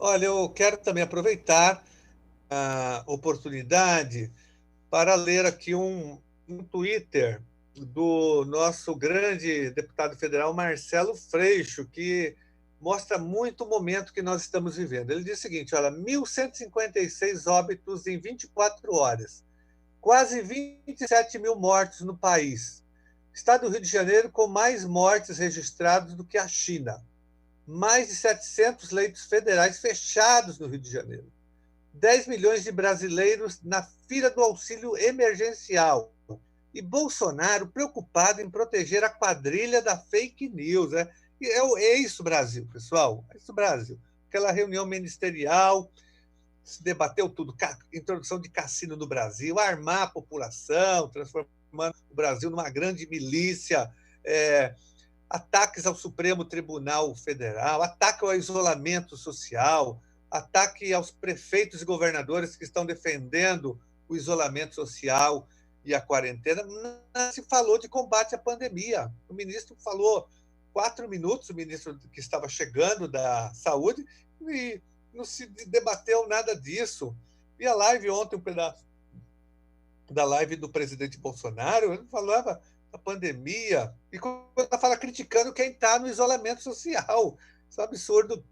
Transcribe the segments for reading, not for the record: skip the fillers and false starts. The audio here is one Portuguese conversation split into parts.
Olha, eu quero também aproveitar a oportunidade para ler aqui um Twitter do nosso grande deputado federal, Marcelo Freixo, que mostra muito o momento que nós estamos vivendo. Ele diz o seguinte: olha, 1.156 óbitos em 24 horas, quase 27 mil mortes no país. Estado do Rio de Janeiro com mais mortes registradas do que a China. Mais de 700 leitos federais fechados no Rio de Janeiro. 10 milhões de brasileiros na fila do auxílio emergencial. E Bolsonaro preocupado em proteger a quadrilha da fake news. Né? É isso, Brasil, pessoal. É isso, Brasil. Aquela reunião ministerial, se debateu tudo, introdução de cassino no Brasil, armar a população, transformando o Brasil numa grande milícia, ataques ao Supremo Tribunal Federal, ataque ao isolamento social, ataque aos prefeitos e governadores que estão defendendo o isolamento social e a quarentena. Não se falou de combate à pandemia. O ministro falou 4 minutos, o ministro que estava chegando da saúde, e não se debateu nada disso. E a live ontem, um pedaço da live do presidente Bolsonaro, ele falava da pandemia, e quando ela fala criticando quem está no isolamento social. Isso é um absurdo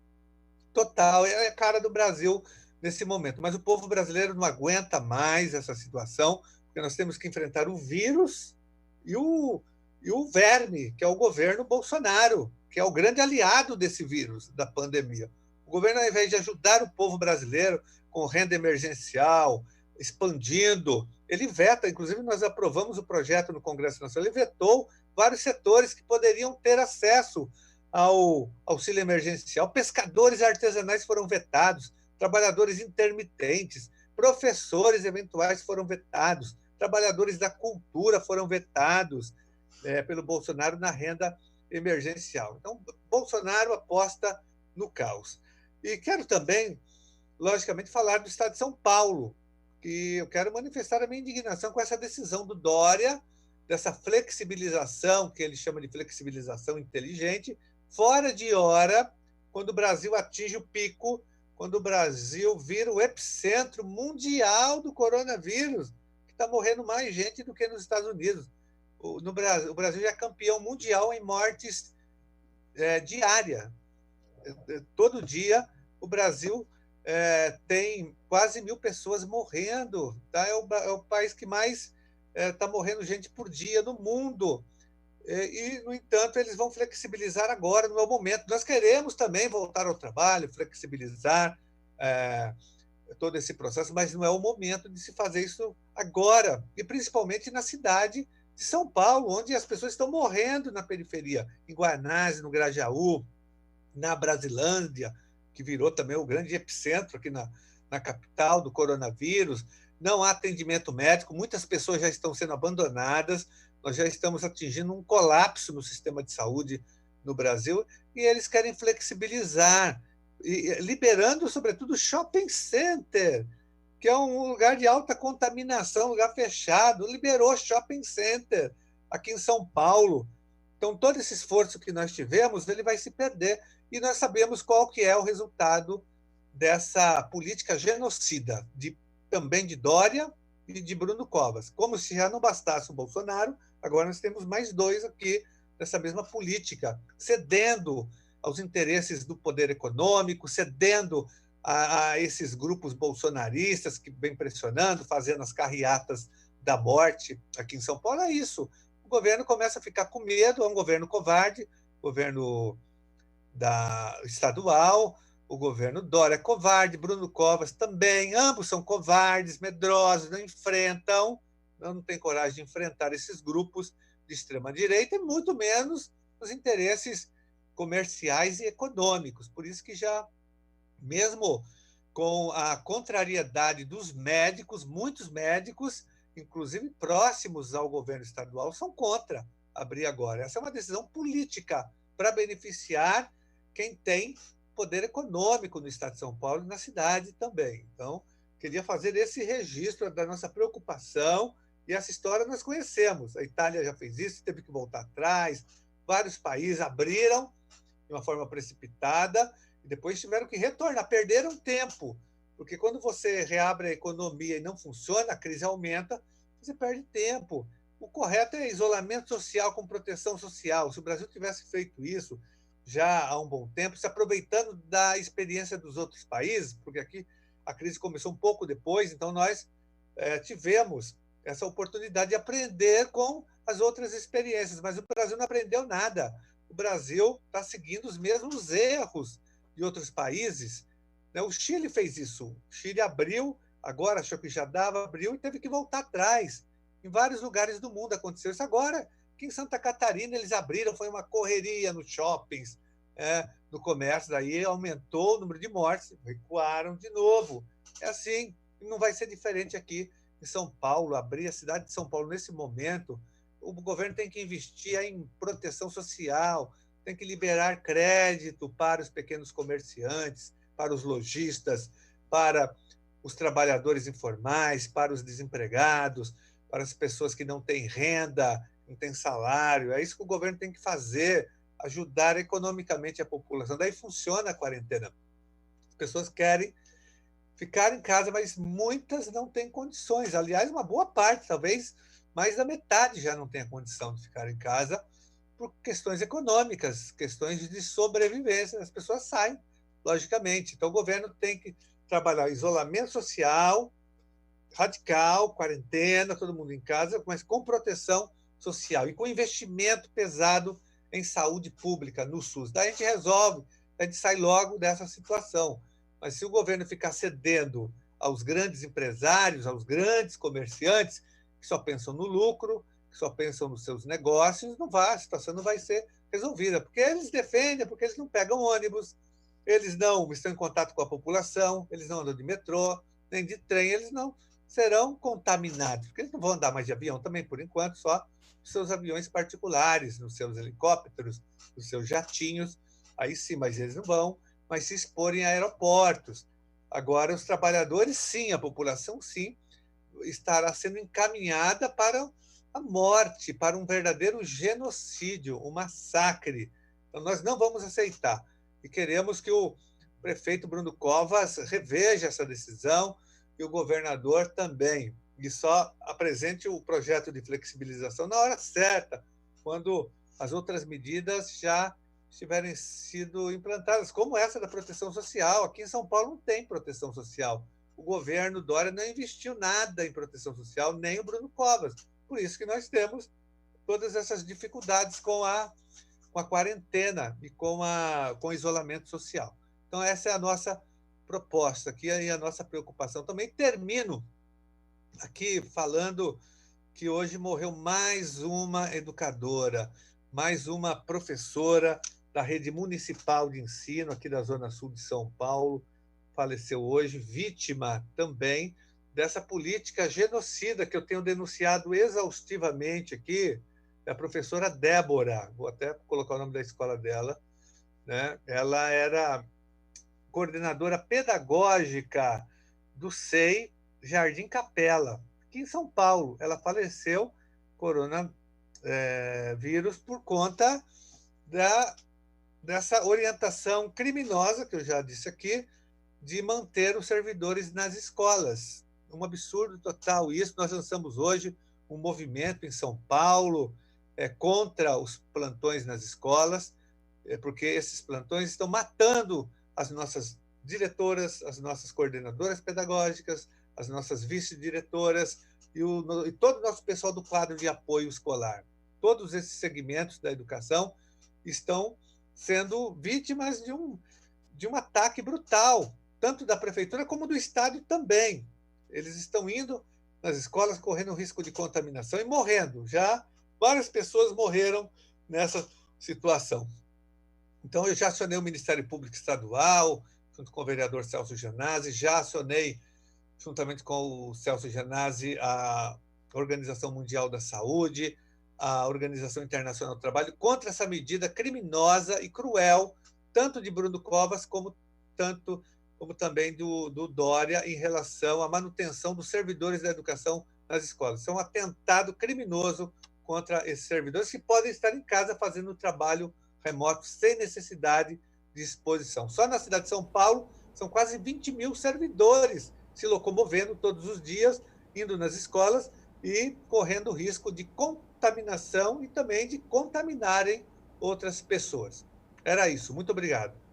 total, é a cara do Brasil nesse momento. Mas o povo brasileiro não aguenta mais essa situação, porque nós temos que enfrentar o vírus e o verme, que é o governo Bolsonaro, que é o grande aliado desse vírus, da pandemia. O governo, ao invés de ajudar o povo brasileiro com renda emergencial, expandindo, ele veta, inclusive nós aprovamos o projeto no Congresso Nacional, ele vetou vários setores que poderiam ter acesso ao auxílio emergencial. Pescadores artesanais foram vetados, trabalhadores intermitentes, professores eventuais foram vetados, trabalhadores da cultura foram vetados pelo Bolsonaro na renda emergencial. Então, Bolsonaro aposta no caos. E quero também, logicamente, falar do Estado de São Paulo, que eu quero manifestar a minha indignação com essa decisão do Dória, dessa flexibilização, que ele chama de flexibilização inteligente, fora de hora, quando o Brasil atinge o pico, quando o Brasil vira o epicentro mundial do coronavírus, que está morrendo mais gente do que nos Estados Unidos. O Brasil já é campeão mundial em mortes diária. Todo dia o Brasil tem quase 1.000 pessoas morrendo. Tá? É o país que mais está morrendo gente por dia no mundo. E, no entanto, eles vão flexibilizar agora, no momento. Nós queremos também voltar ao trabalho, flexibilizar todo esse processo, mas não é o momento de se fazer isso agora, e principalmente na cidade de São Paulo, onde as pessoas estão morrendo na periferia, em Guanás, no Grajaú, na Brasilândia, que virou também o grande epicentro aqui na capital do coronavírus. Não há atendimento médico, muitas pessoas já estão sendo abandonadas, nós já estamos atingindo um colapso no sistema de saúde no Brasil, e eles querem flexibilizar, liberando, sobretudo, shopping center, que é um lugar de alta contaminação, lugar fechado, liberou shopping center aqui em São Paulo. Então, todo esse esforço que nós tivemos, ele vai se perder, e nós sabemos qual que é o resultado dessa política genocida, também de Dória e de Bruno Covas. Como se já não bastasse o Bolsonaro, agora nós temos mais dois aqui dessa mesma política, cedendo aos interesses do poder econômico, cedendo a esses grupos bolsonaristas que vem pressionando, fazendo as carreatas da morte aqui em São Paulo. É isso. O governo começa a ficar com medo, é um governo covarde, governo estadual, o governo Dória é covarde, Bruno Covas também, ambos são covardes, medrosos, não têm coragem de enfrentar esses grupos de extrema-direita, e muito menos os interesses comerciais e econômicos. Por isso que já, mesmo com a contrariedade dos médicos, muitos médicos, inclusive próximos ao governo estadual, são contra abrir agora. Essa é uma decisão política para beneficiar quem tem poder econômico no estado de São Paulo e na cidade também. Então, queria fazer esse registro da nossa preocupação, e essa história nós conhecemos. A Itália já fez isso, teve que voltar atrás, vários países abriram de uma forma precipitada, e depois tiveram que retornar, perderam tempo, porque quando você reabre a economia e não funciona, a crise aumenta, você perde tempo. O correto é isolamento social com proteção social. Se o Brasil tivesse feito isso já há um bom tempo, se aproveitando da experiência dos outros países, porque aqui a crise começou um pouco depois, então nós tivemos essa oportunidade de aprender com as outras experiências, mas o Brasil não aprendeu nada. O Brasil está seguindo os mesmos erros de outros países. O Chile fez isso. O Chile abriu, agora achou que já dava, abriu e teve que voltar atrás. Em vários lugares do mundo aconteceu isso. Agora, aqui em Santa Catarina, eles abriram, foi uma correria nos shoppings, no comércio, daí aumentou o número de mortes, recuaram de novo. É assim, não vai ser diferente aqui em São Paulo. Abrir a cidade de São Paulo nesse momento, o governo tem que investir em proteção social, tem que liberar crédito para os pequenos comerciantes, para os lojistas, para os trabalhadores informais, para os desempregados, para as pessoas que não têm renda, não têm salário. É isso que o governo tem que fazer, ajudar economicamente a população. Daí funciona a quarentena. As pessoas querem ficar em casa, mas muitas não têm condições. Aliás, uma boa parte, talvez mais da metade já não tem a condição de ficar em casa por questões econômicas, questões de sobrevivência. As pessoas saem, logicamente. Então, o governo tem que trabalhar isolamento social radical, quarentena, todo mundo em casa, mas com proteção social e com investimento pesado em saúde pública, no SUS. Daí a gente resolve, a gente sai logo dessa situação. Mas se o governo ficar cedendo aos grandes empresários, aos grandes comerciantes, que só pensam no lucro, que só pensam nos seus negócios, a situação não vai ser resolvida, porque eles defendem, porque eles não pegam ônibus, eles não estão em contato com a população, eles não andam de metrô, nem de trem, eles não serão contaminados, porque eles não vão andar mais de avião também, por enquanto, só os seus aviões particulares, nos seus helicópteros, nos seus jatinhos, aí sim, mas eles não vão mais se expor em aeroportos. Agora, os trabalhadores, sim, a população, sim, estará sendo encaminhada para a morte, para um verdadeiro genocídio, um massacre. Então, nós não vamos aceitar. E queremos que o prefeito Bruno Covas reveja essa decisão e o governador também, e só apresente o projeto de flexibilização na hora certa, quando as outras medidas já tiverem sido implantadas, como essa da proteção social. Aqui em São Paulo não tem proteção social. O governo Dória não investiu nada em proteção social, nem o Bruno Covas. Por isso que nós temos todas essas dificuldades com a quarentena e com o isolamento social. Então, essa é a nossa proposta aqui e a nossa preocupação. Também termino aqui falando que hoje morreu mais uma educadora, mais uma professora da rede municipal de ensino aqui da Zona Sul de São Paulo, faleceu hoje, vítima também dessa política genocida que eu tenho denunciado exaustivamente aqui, da professora Débora, vou até colocar o nome da escola dela, né? Ela era coordenadora pedagógica do SEI Jardim Capela, aqui em São Paulo. Ela faleceu coronavírus por conta dessa orientação criminosa, que eu já disse aqui, de manter os servidores nas escolas. Um absurdo total isso. Nós lançamos hoje um movimento em São Paulo contra os plantões nas escolas, porque esses plantões estão matando as nossas diretoras, as nossas coordenadoras pedagógicas, as nossas vice-diretoras e todo o nosso pessoal do quadro de apoio escolar. Todos esses segmentos da educação estão sendo vítimas de um ataque brutal, tanto da prefeitura como do Estado também. Eles estão indo nas escolas correndo risco de contaminação e morrendo. Já várias pessoas morreram nessa situação. Então, eu já acionei o Ministério Público Estadual, junto com o vereador Celso Janazzi, já acionei, juntamente com o Celso Janazzi, a Organização Mundial da Saúde, a Organização Internacional do Trabalho, contra essa medida criminosa e cruel, tanto de Bruno Covas como também do Dória, em relação à manutenção dos servidores da educação nas escolas. Isso é um atentado criminoso contra esses servidores que podem estar em casa fazendo o trabalho remoto sem necessidade disposição. Só na cidade de São Paulo, são quase 20 mil servidores se locomovendo todos os dias, indo nas escolas e correndo o risco de contaminação e também de contaminarem outras pessoas. Era isso. Muito obrigado.